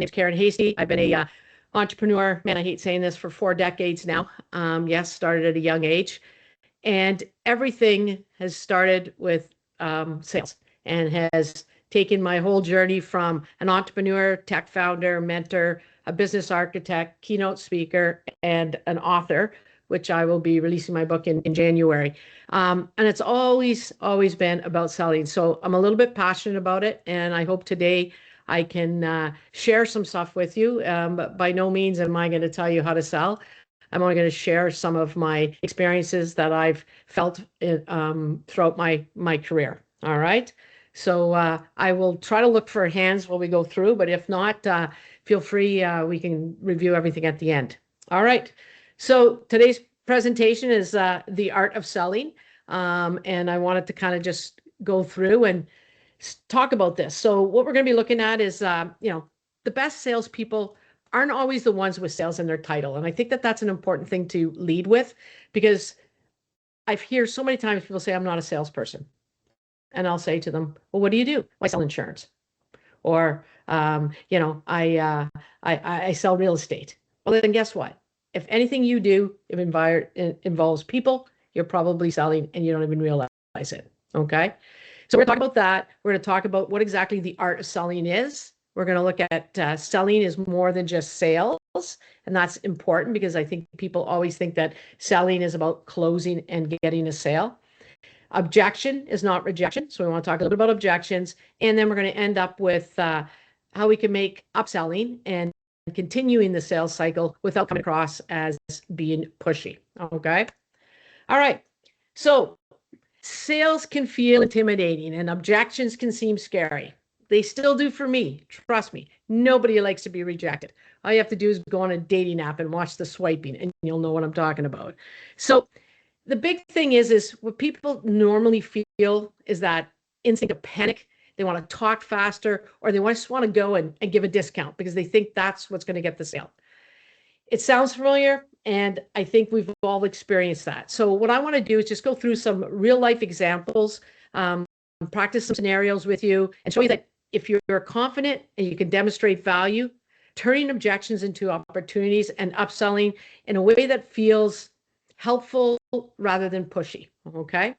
name's Karen Hastie. I've been a entrepreneur, man, I hate saying this, for 4 decades now. Yes, started at a young age. And everything has started with sales and has taken my whole journey from an entrepreneur, tech founder, mentor, a business architect, keynote speaker, and an author, which I will be releasing my book in January. And it's always been about selling. So I'm a little bit passionate about it. And I hope today I can share some stuff with you. But by no means am I going to tell you how to sell. I'm only going to share some of my experiences that I've felt throughout my career. All right. So I will try to look for hands while we go through, but if not, feel free. We can review everything at the end. All right. So today's presentation is the art of selling. And I wanted to kind of just go through and talk about this. So what we're going to be looking at is, the best salespeople aren't always the ones with sales in their title. And I think that that's an important thing to lead with, because I've heard so many times people say, I'm not a salesperson. And I'll say to them, well, what do you do? Well, I sell insurance. Or, I sell real estate. Well, then guess what? If anything you do involves people, you're probably selling and you don't even realize it. Okay. So we're going to talk about that. We're going to talk about what exactly the art of selling is. We're going to look at selling is more than just sales. And that's important because I think people always think that selling is about closing and getting a sale. Objection is not rejection. So we want to talk a little bit about objections. And then we're going to end up with how we can make upselling and continuing the sales cycle without coming across as being pushy. Okay. All right. So sales can feel intimidating and objections can seem scary. They still do for me. Trust me. Nobody likes to be rejected. All you have to do is go on a dating app and watch the swiping and you'll know what I'm talking about. So the big thing is what people normally feel is that instinct of panic. They want to talk faster, or they just want to go and give a discount because they think that's what's going to get the sale. It sounds familiar, and I think we've all experienced that. So what I want to do is just go through some real life examples, practice some scenarios with you, and show you that if you're confident and you can demonstrate value, turning objections into opportunities and upselling in a way that feels helpful rather than pushy. Okay.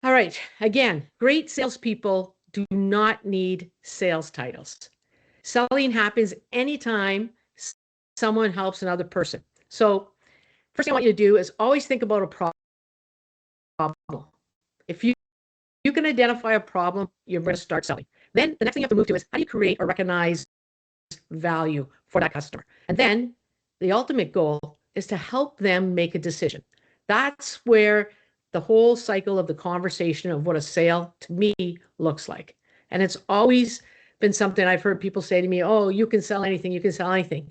All right. Again, great salespeople do not need sales titles. Selling happens anytime someone helps another person. So first thing I want you to do is always think about a problem. If you can identify a problem, you're going to start selling. Then the next thing you have to move to is how do you create or recognize value for that customer? And then the ultimate goal is to help them make a decision. That's where the whole cycle of the conversation of what a sale to me looks like. And it's always been something I've heard people say to me, oh, you can sell anything, you can sell anything.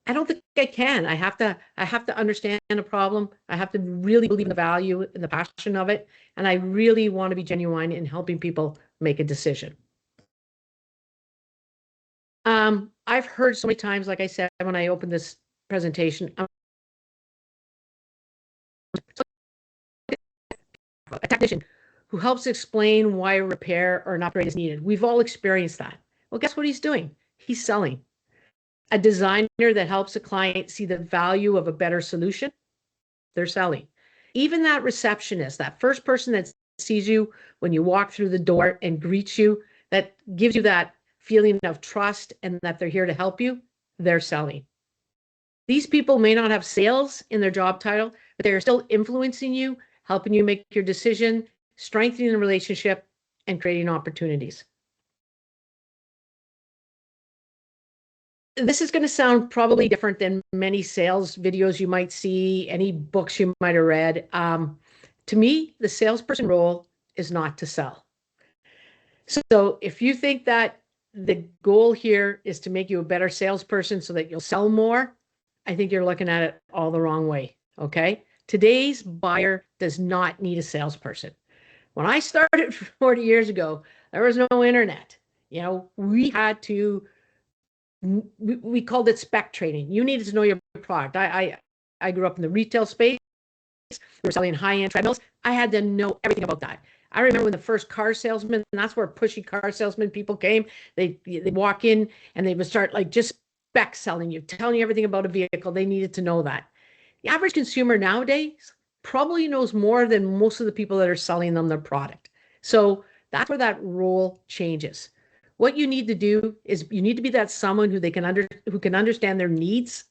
I don't think I can. I have to understand a problem. I have to really believe in the value and the passion of it. And I really want to be genuine in helping people make a decision. I've heard so many times, like I said, when I opened this presentation, a technician who helps explain why a repair or an upgrade is needed. We've all experienced that. Well, guess what he's doing? He's selling. A designer that helps a client see the value of a better solution, they're selling. Even that receptionist, that first person that sees you when you walk through the door and greets you, that gives you that feeling of trust and that they're here to help you, they're selling. These people may not have sales in their job title, but they're still influencing you, helping you make your decision, strengthening the relationship, and creating opportunities. This is going to sound probably different than many sales videos you might see, any books you might have read. To me, the salesperson role is not to sell. So if you think that the goal here is to make you a better salesperson so that you'll sell more, I think you're looking at it all the wrong way. Okay. Today's buyer does not need a salesperson. When I started 40 years ago, there was no internet. We had to, we called it spec training. You needed to know your product. I grew up in the retail space. We were selling high-end treadmills. I had to know everything about that. I remember when the first car salesman, and that's where pushy car salesman people came. They walk in and they would start like just spec selling you, telling you everything about a vehicle. They needed to know that. The average consumer nowadays probably knows more than most of the people that are selling them their product. So that's where that role changes. What you need to do is you need to be that someone who who can understand their needs,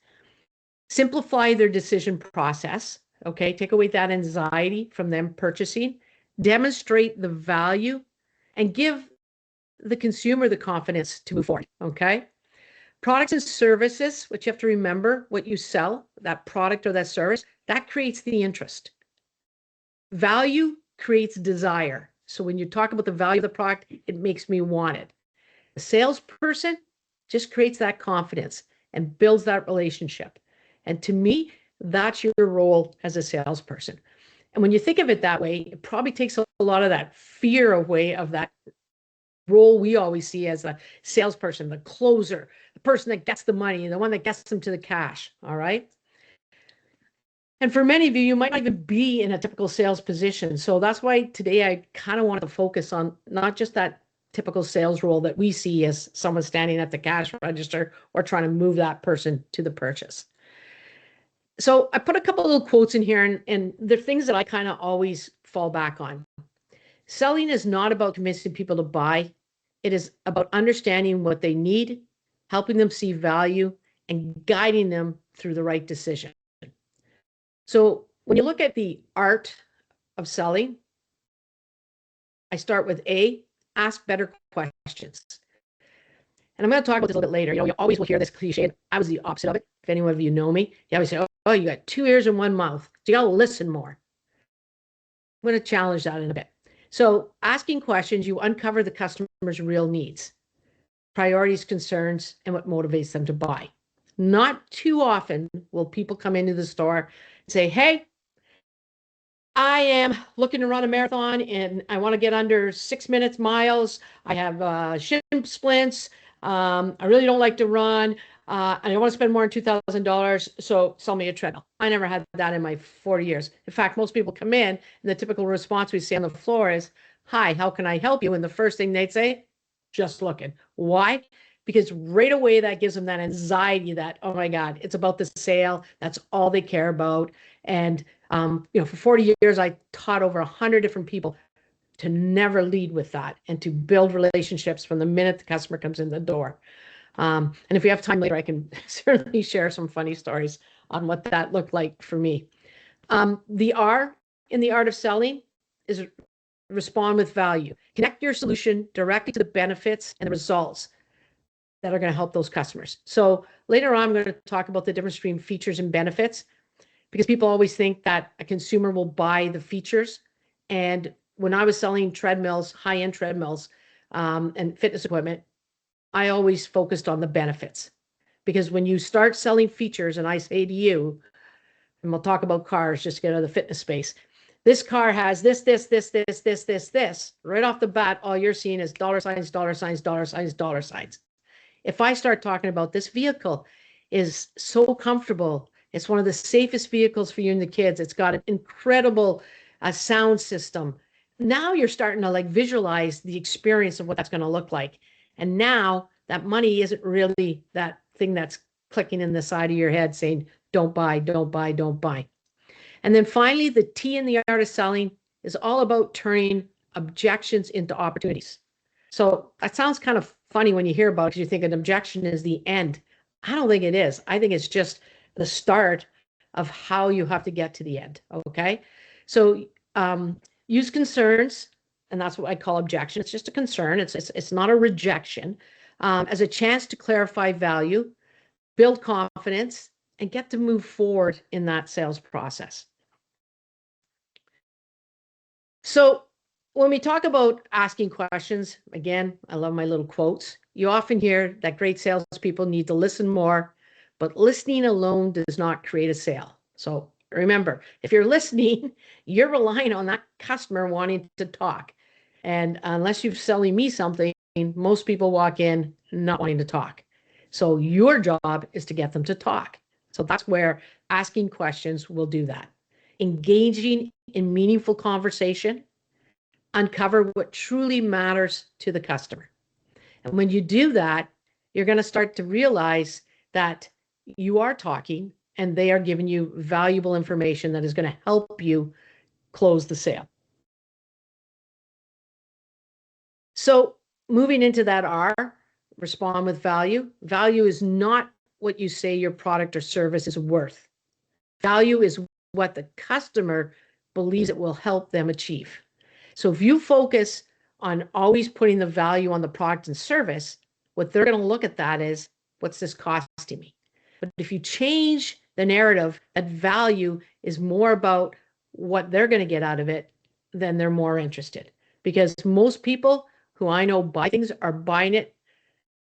simplify their decision process, okay? Take away that anxiety from them purchasing, demonstrate the value, and give the consumer the confidence to move forward, okay? Products and services, which you have to remember, what you sell, that product or that service, that creates the interest. Value creates desire. So when you talk about the value of the product, it makes me want it. The salesperson just creates that confidence and builds that relationship. And to me, that's your role as a salesperson. And when you think of it that way, it probably takes a lot of that fear away of that role we always see as a salesperson, the closer, the person that gets the money, the one that gets them to the cash. All right. And for many of you, you might not even be in a typical sales position. So that's why today I kind of wanted to focus on not just that typical sales role that we see as someone standing at the cash register or trying to move that person to the purchase. So I put a couple of little quotes in here, and they're things that I kind of always fall back on. Selling is not about convincing people to buy. It is about understanding what they need, helping them see value, and guiding them through the right decision. So when you look at the art of selling, I start with A, ask better questions. And I'm going to talk about this a little bit later. You know, you always will hear this cliche. I was the opposite of it. If any of you know me, you always say, oh, you got 2 ears and 1 mouth. So you got to listen more. I'm going to challenge that in a bit. So asking questions, you uncover the customer's real needs, priorities, concerns, and what motivates them to buy. Not too often will people come into the store and say, hey, I am looking to run a marathon and I want to get under 6 minutes miles. I have shin splints. I really don't like to run. And I want to spend more than $2,000. So sell me a treadmill. I never had that in my 40 years. In fact, most people come in and the typical response we see on the floor is, hi, how can I help you? And the first thing they'd say, just looking. Why? Because right away that gives them that anxiety that, oh my God, it's about the sale. That's all they care about. And, you know, for 40 years, I taught over 100 different people to never lead with that and to build relationships from the minute the customer comes in the door. And if we have time later, I can certainly share some funny stories on what that looked like for me. The R in the art of selling is respond with value. Connect your solution directly to the benefits and the results that are going to help those customers. So later on, I'm going to talk about the difference between features and benefits, because people always think that a consumer will buy the features. And when I was selling treadmills, high-end treadmills, and fitness equipment, I always focused on the benefits. Because when you start selling features, and I say to you, and we'll talk about cars, just to get out of the fitness space, this car has this, right off the bat, all you're seeing is dollar signs, dollar signs, dollar signs, dollar signs. If I start talking about this vehicle is so comfortable, it's one of the safest vehicles for you and the kids. It's got an incredible sound system. Now you're starting to like visualize the experience of what that's going to look like. And now that money isn't really that thing that's clicking in the side of your head saying, don't buy, don't buy, don't buy. And then finally, the T in the art of selling is all about turning objections into opportunities. So that sounds kind of funny when you hear about it, because you think an objection is the end. I don't think it is. I think it's just the start of how you have to get to the end. Okay. So use concerns, and that's what I call objection. It's just a concern. It's not a rejection, as a chance to clarify value, build confidence, and get to move forward in that sales process. So when we talk about asking questions, again, I love my little quotes. You often hear that great salespeople need to listen more, but listening alone does not create a sale. So remember, if you're listening, you're relying on that customer wanting to talk. And unless you're selling me something, most people walk in not wanting to talk. So your job is to get them to talk. So that's where asking questions will do that. Engaging in meaningful conversation, uncover what truly matters to the customer. And when you do that, you're going to start to realize that you are talking and they are giving you valuable information that is going to help you close the sale. So moving into that R, respond with value. Value is not what you say your product or service is worth. Value is what the customer believes it will help them achieve. So if you focus on always putting the value on the product and service, what they're going to look at that is, what's this costing me? But if you change the narrative, that value is more about what they're going to get out of it, then they're more interested. Because most people who I know buy things are buying it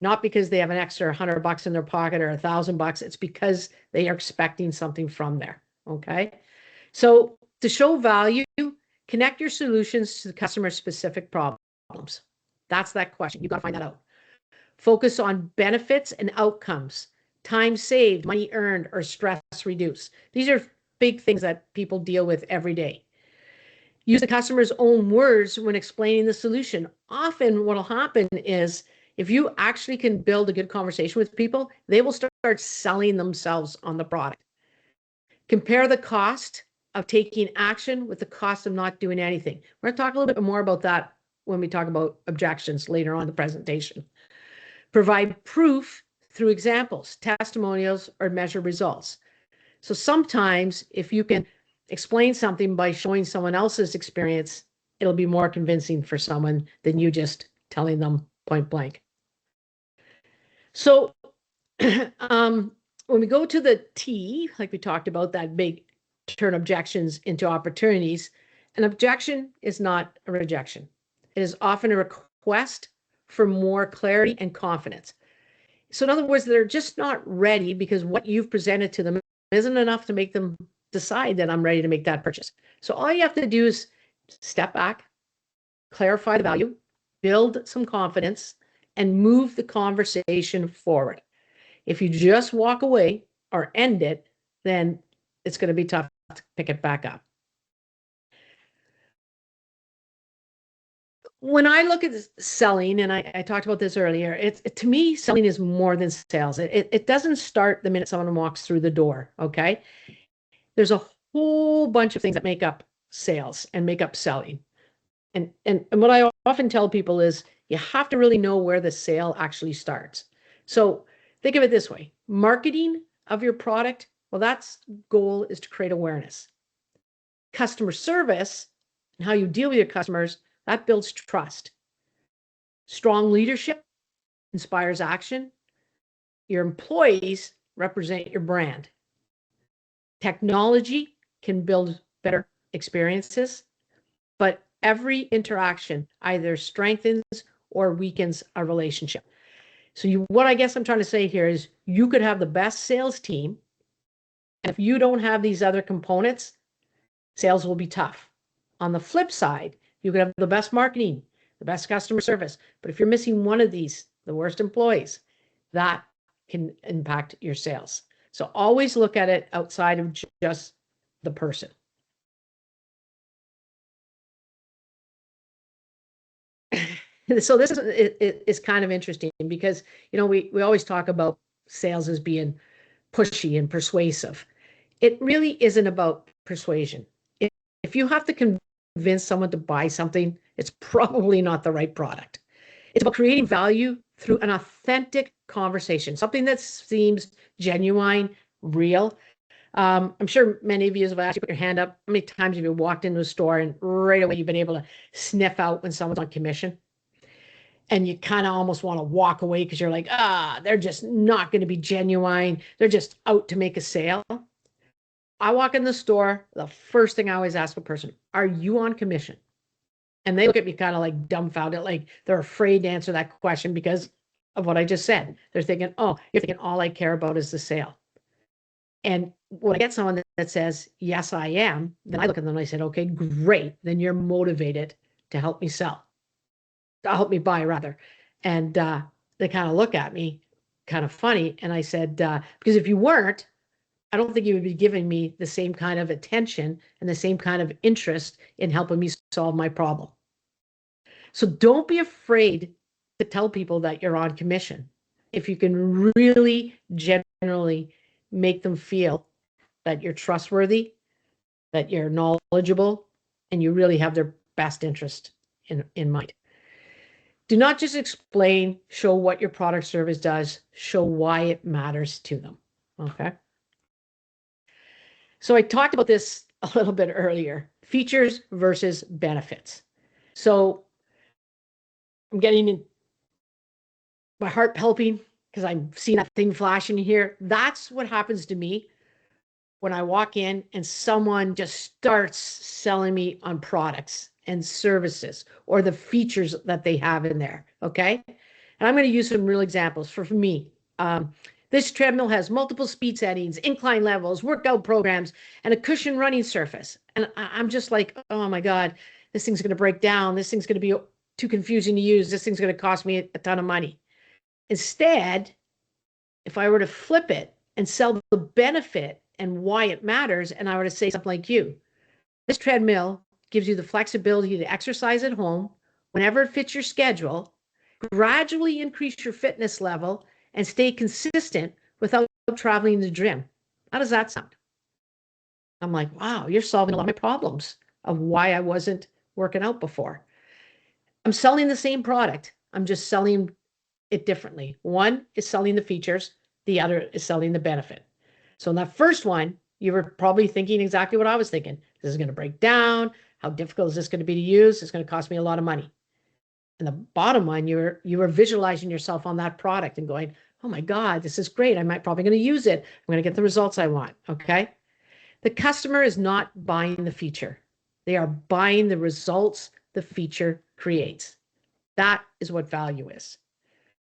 not because they have an extra $100 in their pocket or $1,000. It's because they are expecting something from there. Okay. So to show value, connect your solutions to the customer's specific problems. That's that question. You got to find that out. Focus on benefits and outcomes, time saved, money earned, or stress reduced. These are big things that people deal with every day. Use the customer's own words when explaining the solution. Often what will happen is if you actually can build a good conversation with people, they will start selling themselves on the product. Compare the cost of taking action with the cost of not doing anything. We're going to talk a little bit more about that when we talk about objections later on in the presentation. Provide proof through examples, testimonials, or measure results. So sometimes if you can explain something by showing someone else's experience, it'll be more convincing for someone than you just telling them point blank. So when we go to the T, like we talked about, that big turn objections into opportunities, an objection is not a rejection. It is often a request for more clarity and confidence. So in other words, they're just not ready because what you've presented to them isn't enough to make them decide that I'm ready to make that purchase. So all you have to do is step back, clarify the value, build some confidence, and move the conversation forward. If you just walk away or end it, then it's going to be tough to pick it back up. When I look at selling, and I talked about this earlier, to me, selling is more than sales. It doesn't start the minute someone walks through the door, okay? There's a whole bunch of things that make up sales and make up selling. And what I often tell people is you have to really know where the sale actually starts. So think of it this way. Marketing of your product, well, that's goal is to create awareness. Customer service and how you deal with your customers, that builds trust. Strong leadership inspires action. Your employees represent your brand. Technology can build better experiences, but every interaction either strengthens or weakens a relationship. So what I guess I'm trying to say here is you could have the best sales team, and if you don't have these other components, sales will be tough. On the flip side, you could have the best marketing, the best customer service, but if you're missing one of these, the worst employees, that can impact your sales. So always look at it outside of just the person. So this is kind of interesting because, we always talk about sales as being pushy and persuasive. It really isn't about persuasion. If you have to convince someone to buy something, it's probably not the right product. It's about creating value through an authentic conversation, something that seems genuine, real. I'm sure many of you have actually put your hand up. How many times have you walked into a store and right away you've been able to sniff out when someone's on commission? And you kind of almost want to walk away because you're like, they're just not going to be genuine. They're just out to make a sale. I walk in the store, the first thing I always ask a person, are you on commission? And they look at me kind of like dumbfounded, like they're afraid to answer that question because of what I just said. They're thinking, oh, you're thinking all I care about is the sale. And when I get someone that says, yes, I am, then I look at them and I said, okay, great. Then you're motivated to help me sell. Help me buy rather. And they kind of look at me kind of funny. And I said, because if you weren't, I don't think you would be giving me the same kind of attention and the same kind of interest in helping me solve my problem. So don't be afraid to tell people that you're on commission. If you can really generally make them feel that you're trustworthy, that you're knowledgeable, and you really have their best interest in mind. Do not just explain, show what your product service does, show why it matters to them. Okay. So I talked about this a little bit earlier, features versus benefits. So I'm getting my heart helping because I'm seeing that thing flashing here. That's what happens to me when I walk in and someone just starts selling me on products and services or the features that they have in there. Okay. And I'm going to use some real examples for me. This treadmill has multiple speed settings, incline levels, workout programs, and a cushion running surface. And I'm just like, oh my God, this thing's going to break down. This thing's going to be too confusing to use. This thing's going to cost me a ton of money. Instead, if I were to flip it and sell the benefit and why it matters, and I were to say something like this treadmill gives you the flexibility to exercise at home whenever it fits your schedule, gradually increase your fitness level, and stay consistent without traveling to the gym. How does that sound? I'm like, wow, you're solving a lot of my problems of why I wasn't working out before. I'm selling the same product. I'm just selling it differently. One is selling the features. The other is selling the benefit. So in that first one, you were probably thinking exactly what I was thinking. This is going to break down. How difficult is this going to be to use? It's going to cost me a lot of money. And the bottom line, you were visualizing yourself on that product and going, oh my God, this is great. I'm probably going to use it. I'm going to get the results I want. Okay. The customer is not buying the feature. They are buying the results the feature creates. That is what value is.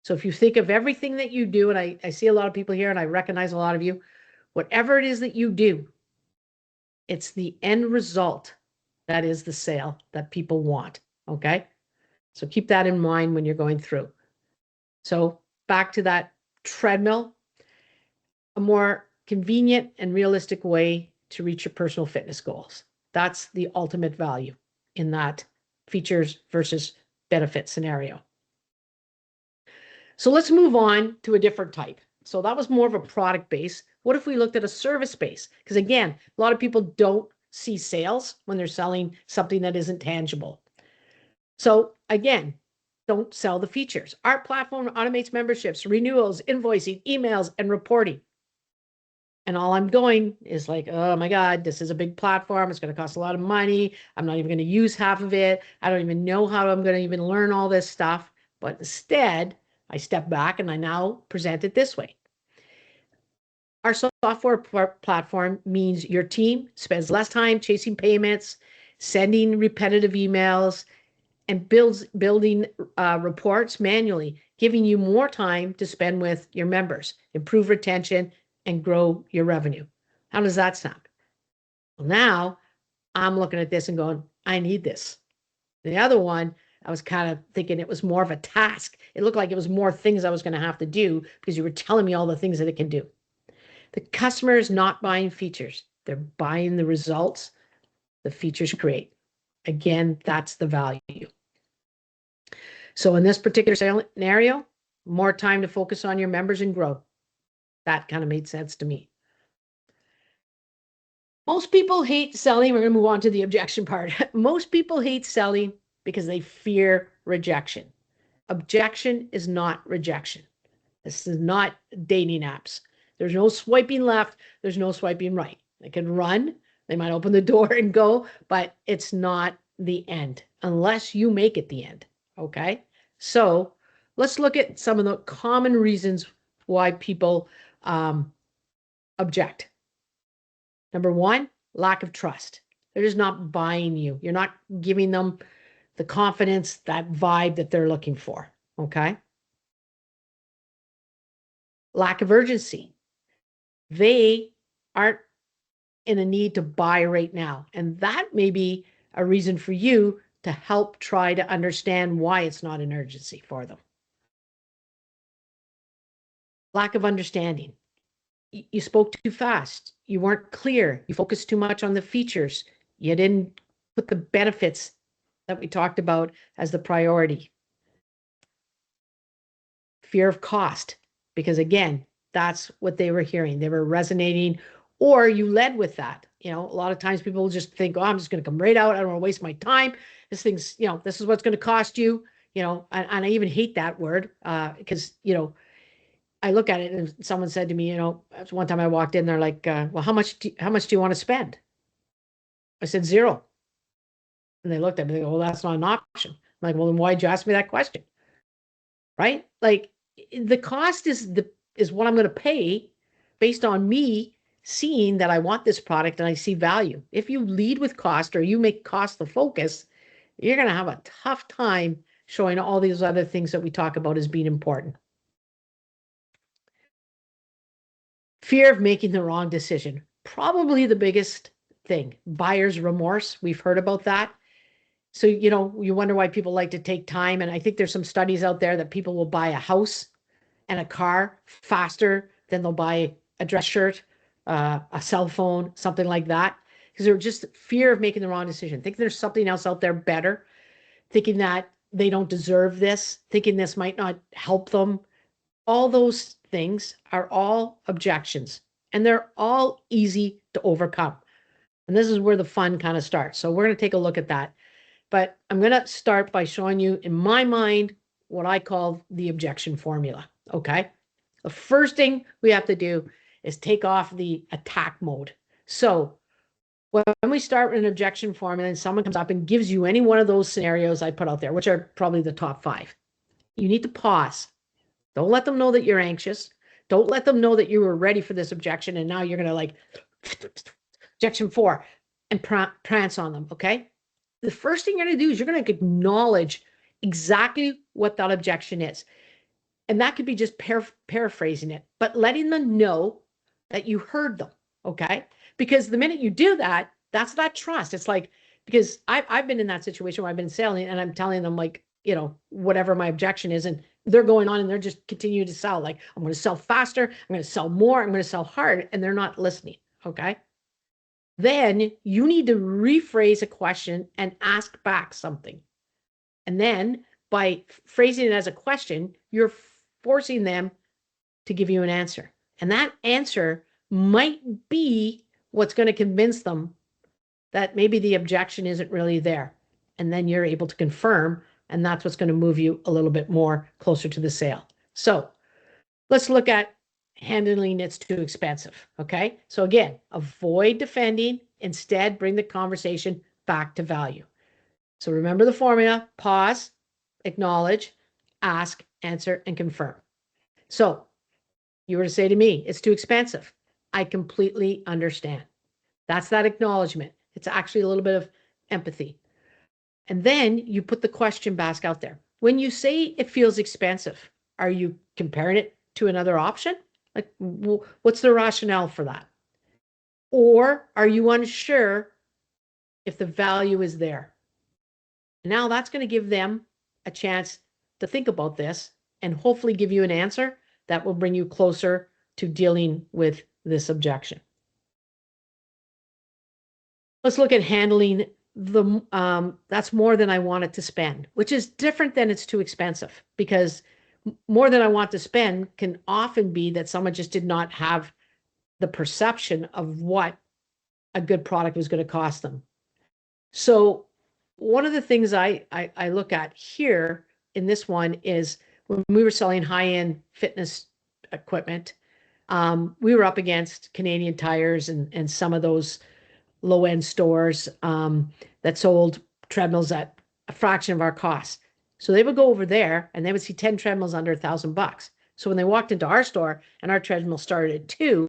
So if you think of everything that you do, and I see a lot of people here and I recognize a lot of you, whatever it is that you do, it's the end result that is the sale that people want. Okay. So keep that in mind when you're going through. So back to that treadmill, a more convenient and realistic way to reach your personal fitness goals. That's the ultimate value in that features versus benefit scenario. So let's move on to a different type. So that was more of a product base. What if we looked at a service base? Because again, a lot of people don't see sales when they're selling something that isn't tangible. So again, don't sell the features. Our platform automates memberships, renewals, invoicing, emails, and reporting. And all I'm going is like, oh my God, this is a big platform. It's going to cost a lot of money. I'm not even going to use half of it. I don't even know how I'm going to even learn all this stuff. But instead, I step back and I now present it this way. Our software platform means your team spends less time chasing payments, sending repetitive emails, and building reports manually, giving you more time to spend with your members, improve retention, and grow your revenue. How does that sound? Well, now I'm looking at this and going, I need this. The other one, I was kind of thinking it was more of a task. It looked like it was more things I was going to have to do because you were telling me all the things that it can do. The customer is not buying features. They're buying the results the features create. Again, that's the value. So in this particular scenario, more time to focus on your members and grow. That kind of made sense to me. Most people hate selling. We're going to move on to the objection part. Most people hate selling because they fear rejection. Objection is not rejection. This is not dating apps. There's no swiping left. There's no swiping right. They can run. They might open the door and go, but it's not the end unless you make it the end. Okay. So let's look at some of the common reasons why people object. Number one, lack of trust. They're just not buying you. You're not giving them the confidence, that vibe that they're looking for. Okay. Lack of urgency. They aren't in a need to buy right now. And that may be a reason for you to help try to understand why it's not an urgency for them. Lack of understanding. You spoke too fast. You weren't clear. You focused too much on the features. You didn't put the benefits that we talked about as the priority. Fear of cost, because again, that's what they were hearing. They were resonating, or you led with that. A lot of times people just think, oh, I'm just going to come right out. I don't want to waste my time. This thing's, this is what's going to cost you, and I even hate that word because, I look at it and someone said to me, one time I walked in, they're like, well, how much do you want to spend? I said, zero. And they looked at me, they go, well, that's not an option. I'm like, well, then why'd you ask me that question? Right? Like the cost is what I'm going to pay based on me seeing that I want this product and I see value. If you lead with cost or you make cost the focus, you're going to have a tough time showing all these other things that we talk about as being important. Fear of making the wrong decision. Probably the biggest thing. Buyer's remorse. We've heard about that. So, you wonder why people like to take time. And I think there's some studies out there that people will buy a house and a car faster than they'll buy a dress shirt, a cell phone, something like that. Because they're just fear of making the wrong decision. Think there's something else out there better, thinking that they don't deserve this, thinking this might not help them. All those things are all objections, and they're all easy to overcome. And this is where the fun kind of starts. So we're going to take a look at that. But I'm going to start by showing you, in my mind, what I call the objection formula. Okay. The first thing we have to do is take off the attack mode. So when we start with an objection formula and someone comes up and gives you any one of those scenarios I put out there, which are probably the top 5, you need to pause. Don't let them know that you're anxious. Don't let them know that you were ready for this objection and now you're going to like objection 4 and prance on them. Okay. The first thing you're going to do is you're going to acknowledge exactly what that objection is. And that could be just paraphrasing it, but letting them know that you heard them, okay? Because the minute you do that, that's that trust. It's like, because I've been in that situation where I've been selling and I'm telling them like, whatever my objection is, and they're going on and they're just continuing to sell. Like, I'm going to sell faster, I'm going to sell more, I'm going to sell hard, and they're not listening, okay? Then you need to rephrase a question and ask back something. And then by phrasing it as a question, you're forcing them to give you an answer. And that answer might be what's going to convince them that maybe the objection isn't really there. And then you're able to confirm, and that's what's going to move you a little bit more closer to the sale. So let's look at handling it's too expensive. Okay. So again, avoid defending, instead bring the conversation back to value. So remember the formula: pause, acknowledge, ask, answer, and confirm. So you were to say to me, it's too expensive. I completely understand. That's that acknowledgement. It's actually a little bit of empathy. And then you put the question back out there. When you say it feels expensive, are you comparing it to another option? Like, what's the rationale for that? Or are you unsure if the value is there? Now that's going to give them a chance to think about this and hopefully give you an answer that will bring you closer to dealing with this objection. Let's look at handling that's more than I wanted to spend, which is different than it's too expensive, because more than I want to spend can often be that someone just did not have the perception of what a good product was going to cost them. So one of the things I look at here in this one is when we were selling high-end fitness equipment, we were up against Canadian Tires and some of those low-end stores that sold treadmills at a fraction of our cost. So they would go over there and they would see 10 treadmills under $1,000. So when they walked into our store and our treadmill started at 2,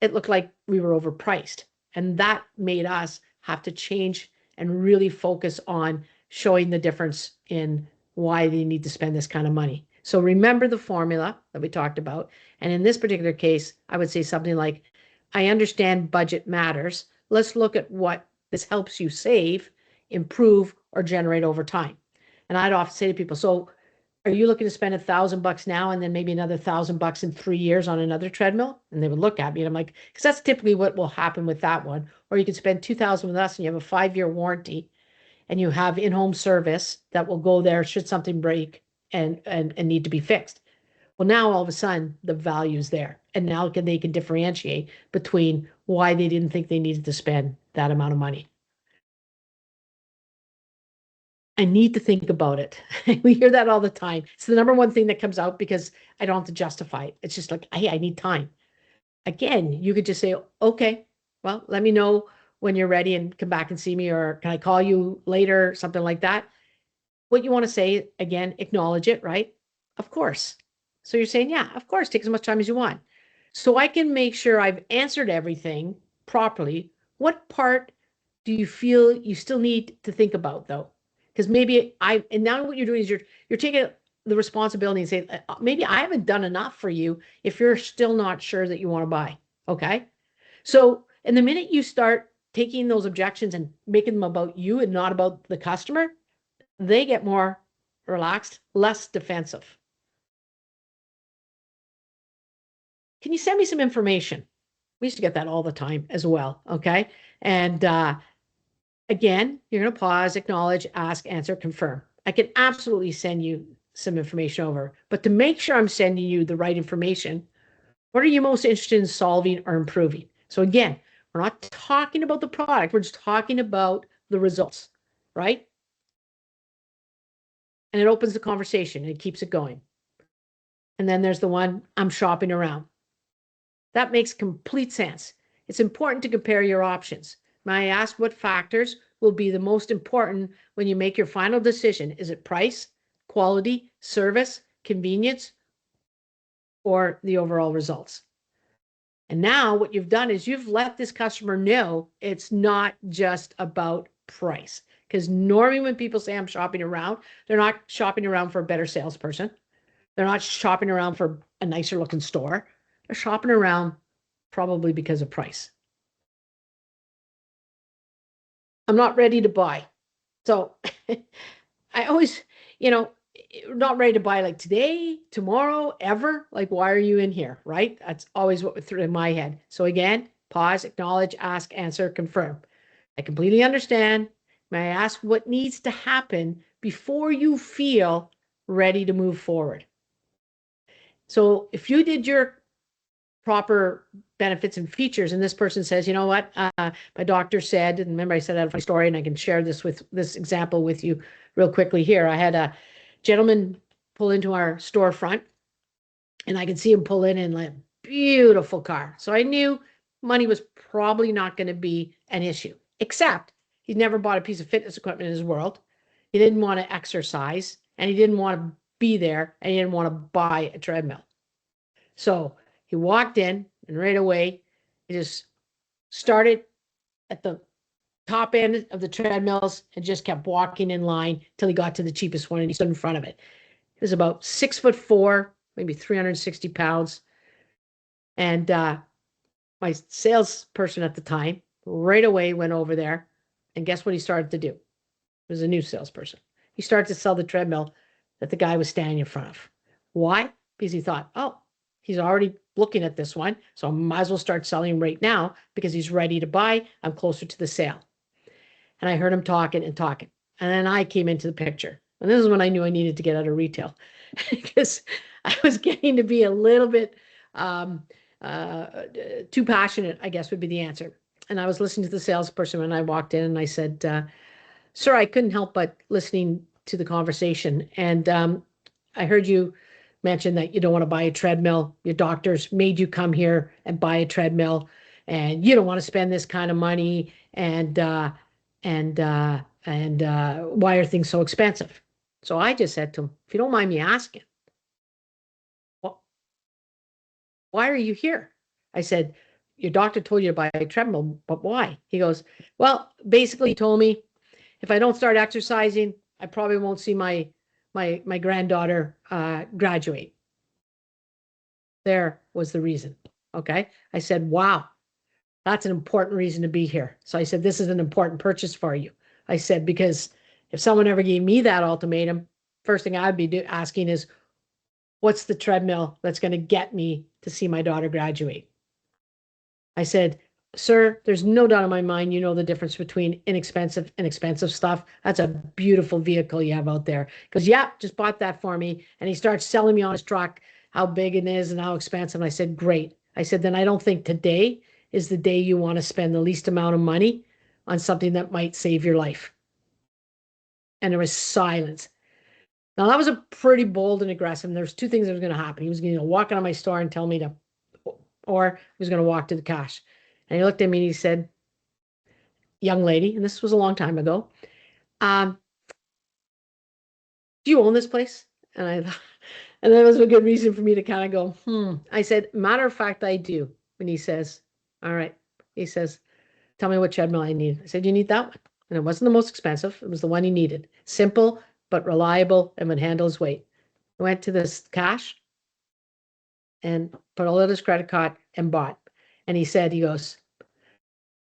it looked like we were overpriced. And that made us have to change and really focus on showing the difference in why they need to spend this kind of money. So remember the formula that we talked about. And in this particular case, I would say something like, I understand budget matters. Let's look at what this helps you save, improve, or generate over time. And I'd often say to people, so are you looking to spend $1,000 now and then maybe another $1,000 in 3 years on another treadmill? And they would look at me and I'm like, because that's typically what will happen with that one. Or you could spend $2,000 with us and you have a 5-year warranty and you have in-home service that will go there should something break and need to be fixed. Well, now all of a sudden the value's there, and now they can differentiate between why they didn't think they needed to spend that amount of money. I need to think about it. We hear that all the time. It's the number one thing that comes out because I don't have to justify it. It's just like, hey, I need time. Again, you could just say, okay, well, let me know when you're ready and come back and see me, or can I call you later, something like that. What you want to say, again, acknowledge it, right? Of course. So you're saying, yeah, of course, take as much time as you want. So I can make sure I've answered everything properly. What part do you feel you still need to think about, though? Because maybe and now what you're doing is you're taking the responsibility and saying, maybe I haven't done enough for you if you're still not sure that you want to buy. Okay. So, and the minute you start taking those objections and making them about you and not about the customer, they get more relaxed, less defensive. Can you send me some information? We used to get that all the time as well. Okay. And again, you're going to pause, acknowledge, ask, answer, confirm. I can absolutely send you some information over, but to make sure I'm sending you the right information, what are you most interested in solving or improving? So again, we're not talking about the product, we're just talking about the results, right? And it opens the conversation and it keeps it going. And then there's the one, I'm shopping around. That makes complete sense. It's important to compare your options. May I ask what factors will be the most important when you make your final decision? Is it price, quality, service, convenience, or the overall results? And now what you've done is you've let this customer know it's not just about price. Because normally when people say I'm shopping around, they're not shopping around for a better salesperson. They're not shopping around for a nicer looking store. They're shopping around probably because of price. I'm not ready to buy. So I always, not ready to buy like today, tomorrow, ever. Like, why are you in here? Right? That's always what went through in my head. So again, pause, acknowledge, ask, answer, confirm. I completely understand. May I ask what needs to happen before you feel ready to move forward? So if you did your proper benefits and features, and this person says, you know what, my doctor said, and remember I said I had a funny story, and I can share this example with you real quickly here. I had a gentleman pull into our storefront, and I could see him pull in like beautiful car. So I knew money was probably not going to be an issue, except he'd never bought a piece of fitness equipment in his world. He didn't want to exercise, and he didn't want to be there, and he didn't want to buy a treadmill. So he walked in, and right away, he just started at the top end of the treadmills and just kept walking in line till he got to the cheapest one, and he stood in front of it. He was about 6'4", maybe 360 pounds. And my salesperson at the time right away went over there, and guess what he started to do? It was a new salesperson. He started to sell the treadmill that the guy was standing in front of. Why? Because he thought, oh, he's already looking at this one, so I might as well start selling right now because he's ready to buy. I'm closer to the sale. And I heard him talking and talking. And then I came into the picture. And this is when I knew I needed to get out of retail because I was getting to be a little bit too passionate, I guess would be the answer. And I was listening to the salesperson when I walked in, and I said, sir, I couldn't help but listening to the conversation. And I heard you mention that you don't want to buy a treadmill. Your doctors made you come here and buy a treadmill, and you don't want to spend this kind of money. And why are things so expensive? So I just said to him, if you don't mind me asking, why are you here? I said, your doctor told you to buy a treadmill, but why? He goes, well, basically he told me if I don't start exercising, I probably won't see my granddaughter graduate. There was the reason. Okay. I said, wow, that's an important reason to be here. So I said, this is an important purchase for you. I said, because if someone ever gave me that ultimatum, first thing I'd be asking is, what's the treadmill that's going to get me to see my daughter graduate? I said, Sir, there's no doubt in my mind, you know the difference between inexpensive and expensive stuff. That's a beautiful vehicle you have out there. Because, yeah, just bought that for me. And he starts selling me on his truck how big it is and how expensive. And I said, great. I said, then I don't think today is the day you want to spend the least amount of money on something that might save your life. And there was silence. Now, that was a pretty bold and aggressive. And there's two things that was going to happen. He was going to walk out of my store and tell me to, or he was going to walk to the cash. And he looked at me and he said, young lady, and this was a long time ago, do you own this place? And and that was a good reason for me to kind of go, I said, matter of fact, I do. And he says, all right. He says, tell me what treadmill I need. I said, you need that one. And it wasn't the most expensive. It was the one he needed. Simple, but reliable and would handle his weight. I went to this cash and put all of his credit card and bought. And he said, he goes,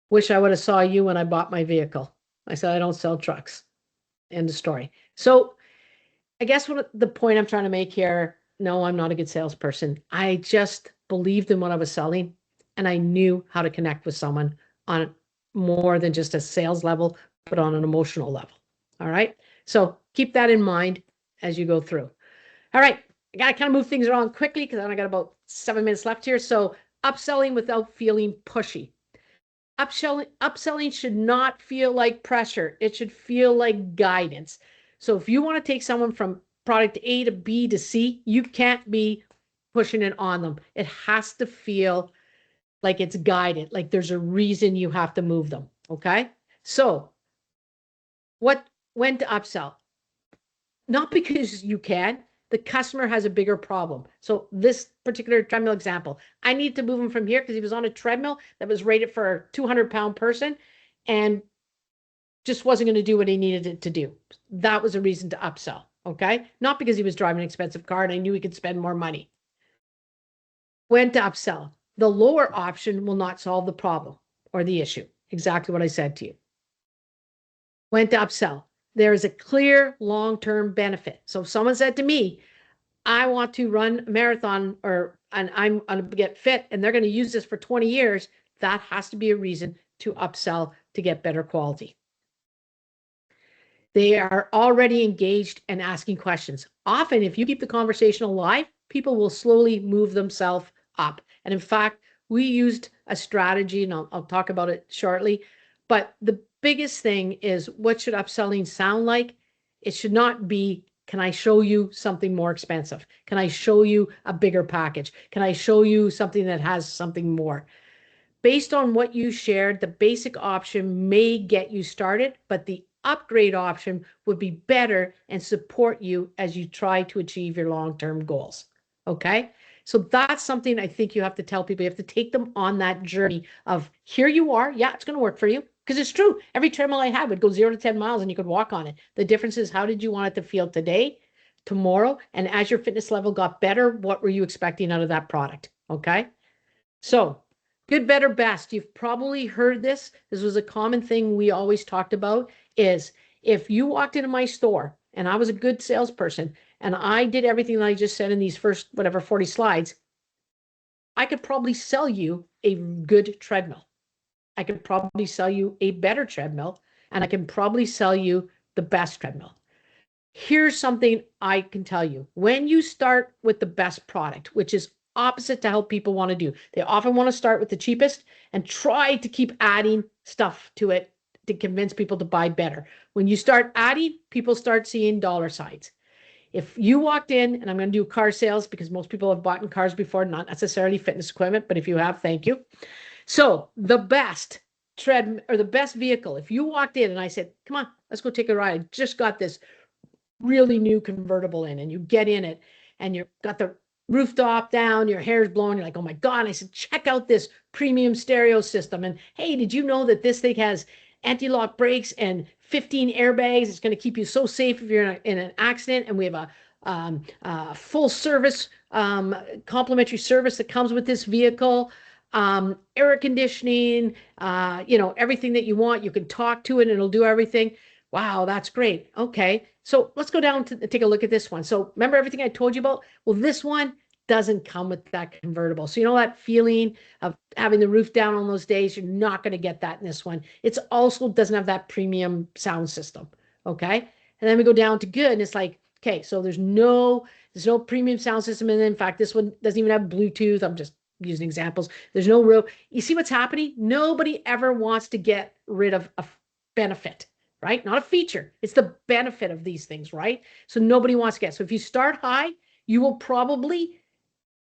wish I would have saw you when I bought my vehicle. I said, I don't sell trucks. End of story. So I guess what the point I'm trying to make here, no, I'm not a good salesperson. I just believed in what I was selling and I knew how to connect with someone on more than just a sales level, but on an emotional level. All right. So keep that in mind as you go through. All right. I got to kind of move things around quickly because I got about 7 minutes left here. So upselling without feeling pushy. Upselling should not feel like pressure. It should feel like guidance. So if you want to take someone from product A to B to C, you can't be pushing it on them. It has to feel like it's guided, like there's a reason you have to move them. Okay. So when to upsell? Not because you can, the customer has a bigger problem. So this particular treadmill example, I need to move him from here because he was on a treadmill that was rated for a 200-pound person and just wasn't going to do what he needed it to do. That was a reason to upsell. Okay. Not because he was driving an expensive car and I knew he could spend more money. When to upsell? The lower option will not solve the problem or the issue. Exactly what I said to you. When to upsell? There is a clear long-term benefit. So if someone said to me, I want to run a marathon and I'm going to get fit and they're going to use this for 20 years, that has to be a reason to upsell to get better quality. They are already engaged and asking questions. Often, if you keep the conversation alive, people will slowly move themselves up. And in fact, we used a strategy, and I'll talk about it shortly, but the biggest thing is what should upselling sound like? It should not be, can I show you something more expensive? Can I show you a bigger package? Can I show you something that has something more? Based on what you shared, the basic option may get you started, but the upgrade option would be better and support you as you try to achieve your long-term goals. Okay? So that's something I think you have to tell people. You have to take them on that journey of here you are. Yeah, it's going to work for you. Because it's true. Every treadmill I had would go 0 to 10 miles and you could walk on it. The difference is how did you want it to feel today, tomorrow? And as your fitness level got better, what were you expecting out of that product? Okay? So good, better, best. You've probably heard this. This was a common thing we always talked about is if you walked into my store and I was a good salesperson and I did everything that I just said in these first, 40 slides, I could probably sell you a good treadmill. I could probably sell you a better treadmill and I can probably sell you the best treadmill. Here's something I can tell you. When you start with the best product, which is opposite to how people want to do, they often want to start with the cheapest and try to keep adding stuff to it to convince people to buy better. When you start adding, people start seeing dollar signs. If you walked in, and I'm going to do car sales because most people have bought in cars before, not necessarily fitness equipment, but if you have, thank you. So the best the best vehicle, if you walked in and I said, come on, let's go take a ride. I just got this really new convertible in, and you get in it and you've got the rooftop down, your hair's blowing. You're like, oh my God. And I said, check out this premium stereo system. And hey, did you know that this thing has anti-lock brakes and 15 airbags? It's going to keep you so safe if you're in an accident. And we have a full service, complimentary service that comes with this vehicle. Air conditioning, everything that you want. You can talk to it and it'll do everything. Wow, that's great. Okay. So let's go down to take a look at this one. So remember everything I told you about? Well, this one, doesn't come with that convertible. So you know that feeling of having the roof down on those days, you're not going to get that in this one. It's also doesn't have that premium sound system. Okay. And then we go down to good, and it's like, okay, so there's no premium sound system. And in fact, this one doesn't even have Bluetooth. I'm just using examples. There's no real, you see what's happening? Nobody ever wants to get rid of a benefit, right? Not a feature. It's the benefit of these things, right? So nobody wants to get. So if you start high, you will probably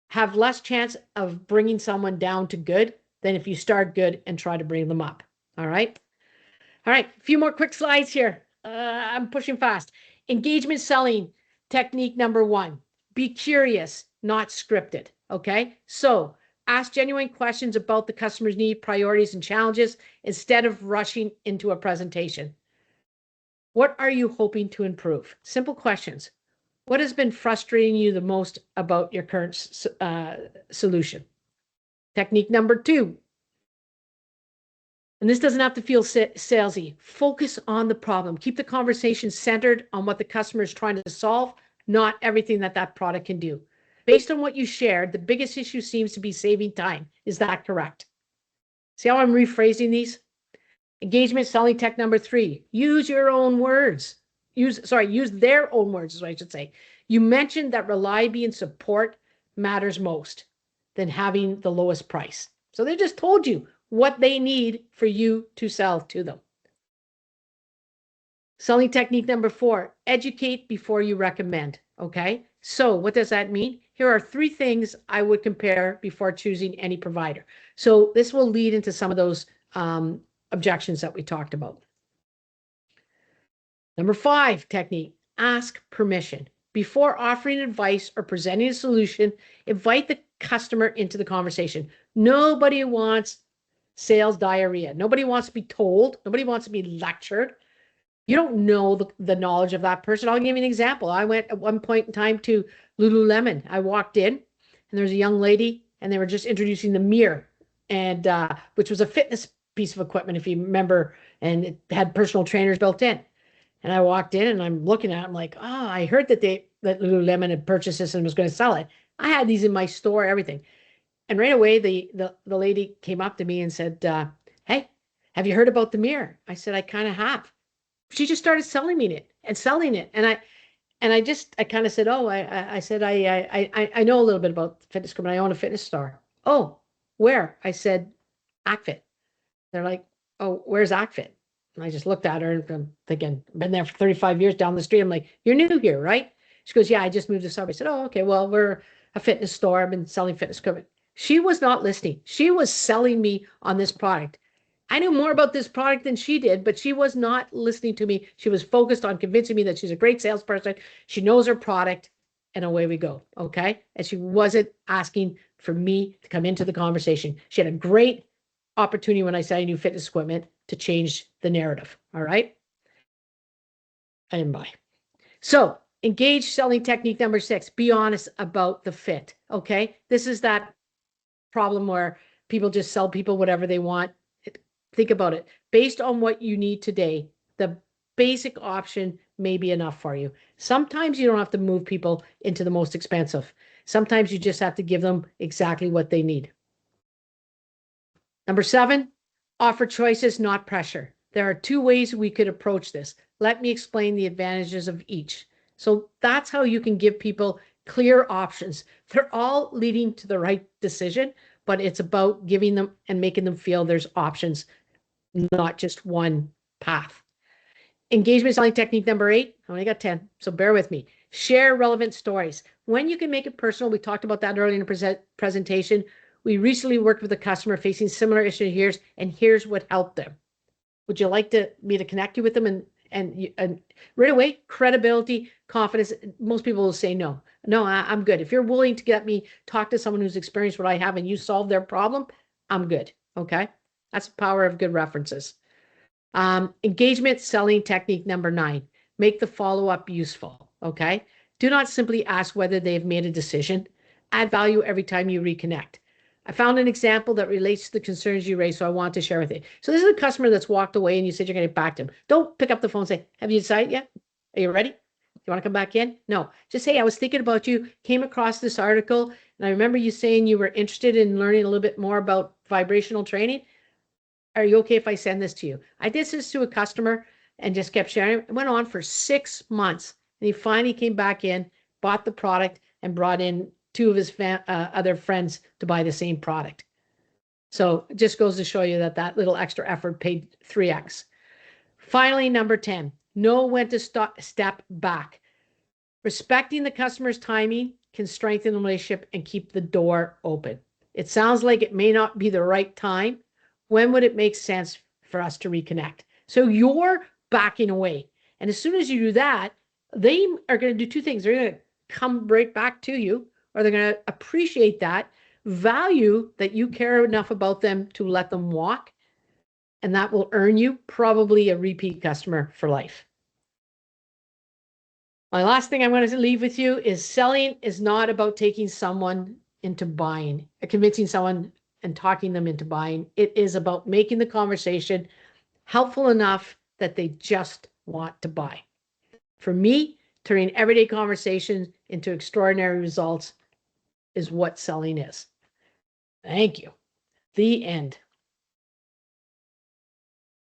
have less chance of bringing someone down to good than if you start good and try to bring them up. All right. All right. A few more quick slides here. I'm pushing fast. Engagement selling technique number 1. Be curious, not scripted. Okay. So ask genuine questions about the customer's need, priorities, and challenges instead of rushing into a presentation. What are you hoping to improve? Simple questions. What has been frustrating you the most about your current solution? Technique number 2. And this doesn't have to feel salesy. Focus on the problem. Keep the conversation centered on what the customer is trying to solve, not everything that product can do. Based on what you shared, the biggest issue seems to be saving time. Is that correct? See how I'm rephrasing these? Engagement selling tech number 3. Use your own words. Use their own words is what I should say. You mentioned that reliability and support matters most than having the lowest price. So they just told you what they need for you to sell to them. Selling technique number 4, educate before you recommend. Okay. So what does that mean? Here are 3 things I would compare before choosing any provider. So this will lead into some of those objections that we talked about. Number 5 technique, ask permission. Before offering advice or presenting a solution, invite the customer into the conversation. Nobody wants sales diarrhea. Nobody wants to be told. Nobody wants to be lectured. You don't know the knowledge of that person. I'll give you an example. I went at one point in time to Lululemon. I walked in and there was a young lady and they were just introducing the mirror, and which was a fitness piece of equipment, if you remember, and it had personal trainers built in. And I walked in and I'm looking at it. I'm like, oh, I heard that Lululemon had purchased this and was going to sell it. I had these in my store, everything. And right away, the lady came up to me and said, hey, have you heard about the mirror? I said, I kind of have. She just started selling it. And I kind of said, oh, I said, I know a little bit about fitness equipment. I own a fitness store. Oh, where? I said, AcFit. They're like, oh, where's AcFit? And I just looked at her and I'm thinking, been there for 35 years down the street. I'm like, you're new here, right? She goes, yeah, I just moved to suburb. I said, oh, okay, well, we're a fitness store. I've been selling fitness equipment. She was not listening. She was selling me on this product. I knew more about this product than she did, but she was not listening to me. She was focused on convincing me that she's a great salesperson. She knows her product, and away we go. Okay. And she wasn't asking for me to come into the conversation. She had a great opportunity when I said I knew fitness equipment to change the narrative. All right. I didn't buy. So engage selling technique number 6, be honest about the fit. Okay. This is that problem where people just sell people whatever they want. Think about it. Based on what you need today, the basic option may be enough for you. Sometimes you don't have to move people into the most expensive. Sometimes you just have to give them exactly what they need. Number 7, offer choices, not pressure. There are 2 ways we could approach this. Let me explain the advantages of each. So that's how you can give people clear options. They're all leading to the right decision, but it's about giving them and making them feel there's options, not just one path. Engagement selling technique number 8. I only got 10, so bear with me. Share relevant stories. When you can make it personal, we talked about that earlier in the presentation. We recently worked with a customer facing similar issues here, and here's what helped them. Would you like me to connect you with them? And right away, credibility, confidence. Most people will say no. No, I'm good. If you're willing to get me talk to someone who's experienced what I have and you solve their problem, I'm good. Okay. That's the power of good references. Engagement selling technique number 9, make the follow-up useful. Okay. Do not simply ask whether they've made a decision. Add value every time you reconnect. I found an example that relates to the concerns you raised, so I want to share with you. So this is a customer that's walked away and you said you're going to get back to him. Don't pick up the phone and say, have you decided yet? Are you ready? you want to come back in? No, just say, I was thinking about you, came across this article, and I remember you saying you were interested in learning a little bit more about vibrational training. Are you okay if I send this to you? I did this to a customer and just kept sharing. It went on for 6 months. And he finally came back in, bought the product, and brought in two of his other friends to buy the same product. So it just goes to show you that that little extra effort paid 3x. Finally, number 10, know when to step back. Respecting the customer's timing can strengthen the relationship and keep the door open. It sounds like it may not be the right time. When would it make sense for us to reconnect? So you're backing away. And as soon as you do that, they are going to do two things. They're going to come right back to you, or they're going to appreciate that, value that you care enough about them to let them walk. And that will earn you probably a repeat customer for life. My last thing I'm going to leave with you is selling is not about taking someone into buying, convincing someone and talking them into buying. It is about making the conversation helpful enough that they just want to buy. For me, turning everyday conversations into extraordinary results is what selling is. Thank you. The end.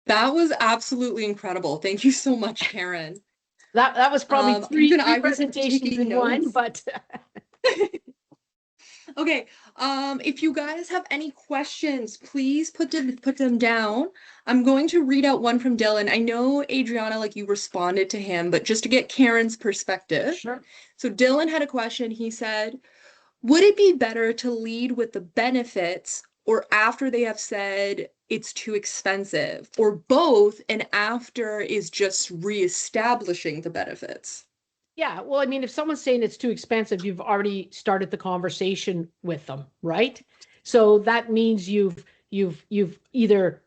That was absolutely incredible. Thank you so much, Karen. That was probably three presentations in one, but okay. If you guys have any questions, please put them down. I'm going to read out one from Dylan. I know, Adriana, like you responded to him, but just to get Karen's perspective. Sure. So Dylan had a question. He said, would it be better to lead with the benefits or after they have said it's too expensive, or both and after is just reestablishing the benefits? Yeah, well, I mean, if someone's saying it's too expensive, you've already started the conversation with them, right? So that means you've either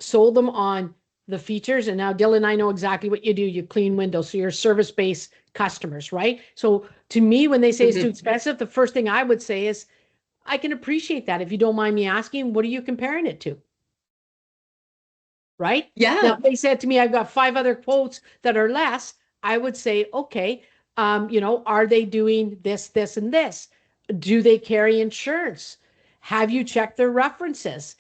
sold them on the features, and now Dylan, I know exactly what you do. You clean windows, so you're service-based customers, right? So to me, when they say it's too expensive, the first thing I would say is, I can appreciate that. If you don't mind me asking, what are you comparing it to? Right? Yeah. Now, if they said to me, I've got 5 other quotes that are less, I would say, okay, are they doing this, this, and this? Do they carry insurance? Have you checked their references?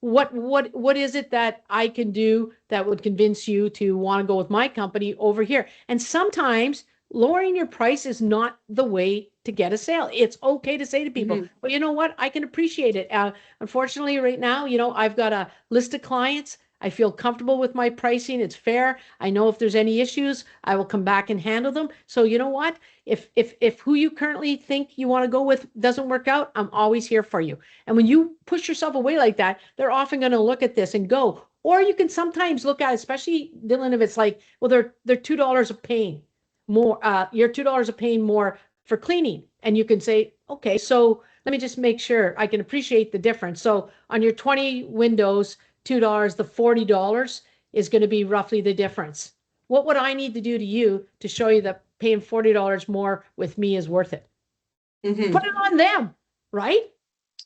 What is it that I can do that would convince you to want to go with my company over here? And sometimes lowering your price is not the way to get a sale. It's okay to say to people, well, you know what? I can appreciate it. Unfortunately, right now, I've got a list of clients. I feel comfortable with my pricing. It's fair. I know if there's any issues, I will come back and handle them. So you know what? If who you currently think you want to go with doesn't work out, I'm always here for you. And when you push yourself away like that, they're often going to look at this and go. Or you can sometimes look at, especially Dylan, if it's like, well, they're $2 a paying more. You're $2 a paying more for cleaning, and you can say, okay, so let me just make sure I can appreciate the difference. So on your 20 windows, $2, the $40 is going to be roughly the difference. What would I need to do to you to show you that paying $40 more with me is worth it? Put it on them, right?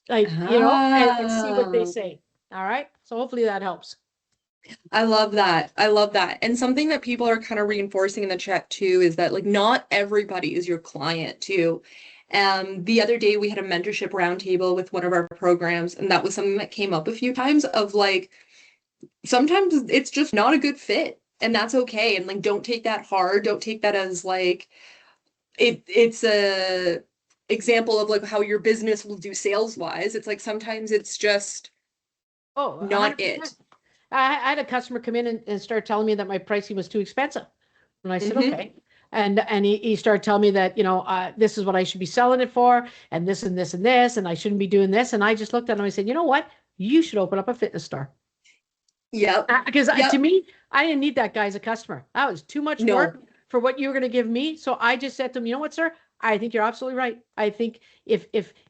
Like, and see what they say. All right. So hopefully that helps. I love that. I love that. And something that people are kind of reinforcing in the chat too is that like not everybody is your client too. The other day we had a mentorship roundtable with one of our programs, and that was something that came up a few times of like, sometimes it's just not a good fit, and that's okay. And like, don't take that hard. Don't take that as like, it's a example of like how your business will do sales wise. It's like, sometimes it's just not 100%. It. I had a customer come in and start telling me that my pricing was too expensive. And I said, okay. And he started telling me that, this is what I should be selling it for, and this and this and this, and I shouldn't be doing this. And I just looked at him and I said, you know what? You should open up a fitness store. Yeah. Because to me, I didn't need that guy as a customer. That was too much work for what you were going to give me. So I just said to him, you know what, sir? I think you're absolutely right. I think and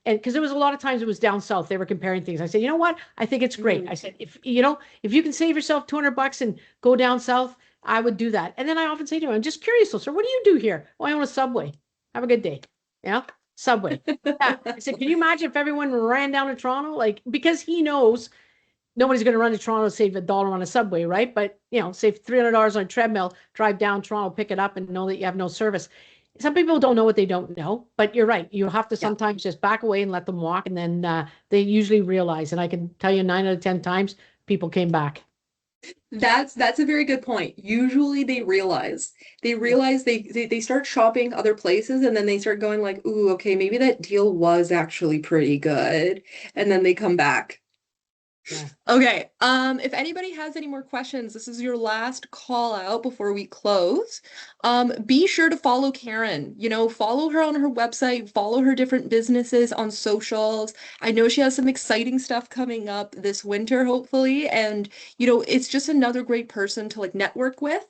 because there was a lot of times it was down south, they were comparing things. I said, you know what? I think it's great. I said, if you can save yourself $200 and go down south, I would do that. And then I often say to him, I'm just curious, sir, what do you do here? Oh, I own a Subway. Have a good day. Yeah. Subway. Yeah. I said, can you imagine if everyone ran down to Toronto? Like, because he knows nobody's going to run to Toronto to save $1 on a subway, right? But, save $300 on a treadmill, drive down Toronto, pick it up, and know that you have no service. Some people don't know what they don't know, but you're right. You have to Yeah. sometimes just back away and let them walk, and then they usually realize. And I can tell you 9 out of 10 times, people came back. That's a very good point. Usually they realize they start shopping other places and then they start going like, ooh, okay, maybe that deal was actually pretty good. And then they come back. Yeah. Okay. If anybody has any more questions, this is your last call out before we close. Be sure to follow Karen. Follow her on her website, follow her different businesses on socials. I know she has some exciting stuff coming up this winter, hopefully, and it's just another great person to like network with.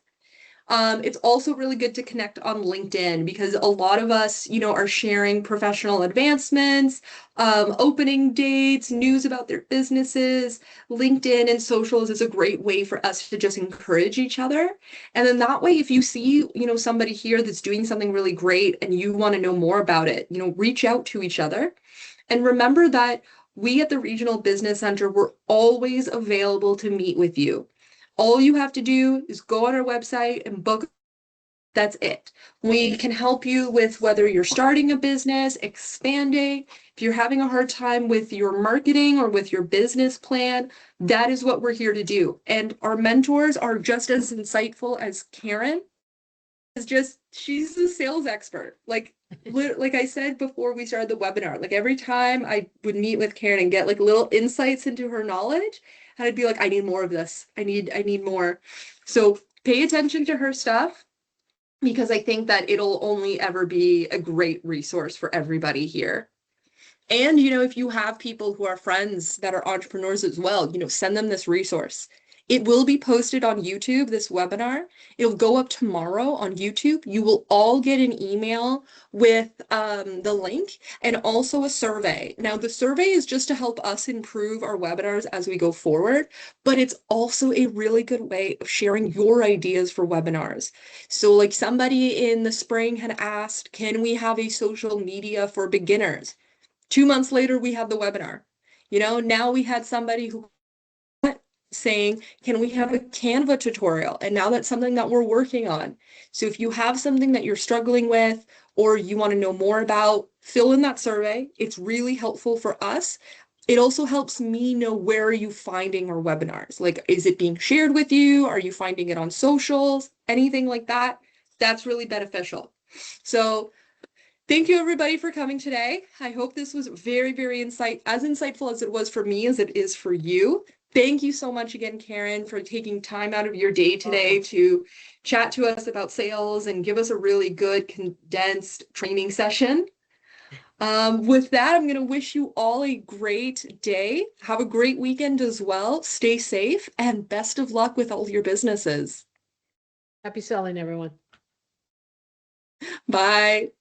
It's also really good to connect on LinkedIn because a lot of us, are sharing professional advancements, opening dates, news about their businesses. LinkedIn and socials is a great way for us to just encourage each other. And then that way, if you see, somebody here that's doing something really great and you want to know more about it, reach out to each other. And remember that we at the Regional Business Center, we're always available to meet with you. All you have to do is go on our website and book. That's it. We can help you with whether you're starting a business, expanding, if you're having a hard time with your marketing or with your business plan, that is what we're here to do. And our mentors are just as insightful as Karen. She's the sales expert. Like I said before we started the webinar, like every time I would meet with Karen and get like little insights into her knowledge, and I'd be like, I need more of this. I need more. So pay attention to her stuff because I think that it'll only ever be a great resource for everybody here. And, if you have people who are friends that are entrepreneurs as well, send them this resource. It will be posted on YouTube, this webinar. It'll go up tomorrow on YouTube. You will all get an email with the link and also a survey. Now, the survey is just to help us improve our webinars as we go forward, but it's also a really good way of sharing your ideas for webinars. So like somebody in the spring had asked, can we have a social media for beginners? 2 months later, we had the webinar. Now we had somebody who saying, can we have a Canva tutorial? And now that's something that we're working on. So if you have something that you're struggling with or you want to know more about, fill in that survey. It's really helpful for us. It also helps me know where are you finding our webinars? Like, is it being shared with you? Are you finding it on socials? Anything like that? That's really beneficial. So thank you everybody for coming today. I hope this was very, very insightful as it was for me, as it is for you. Thank you so much again, Karen, for taking time out of your day today to chat to us about sales and give us a really good condensed training session. With that, I'm going to wish you all a great day. Have a great weekend as well. Stay safe and best of luck with all your businesses. Happy selling, everyone. Bye.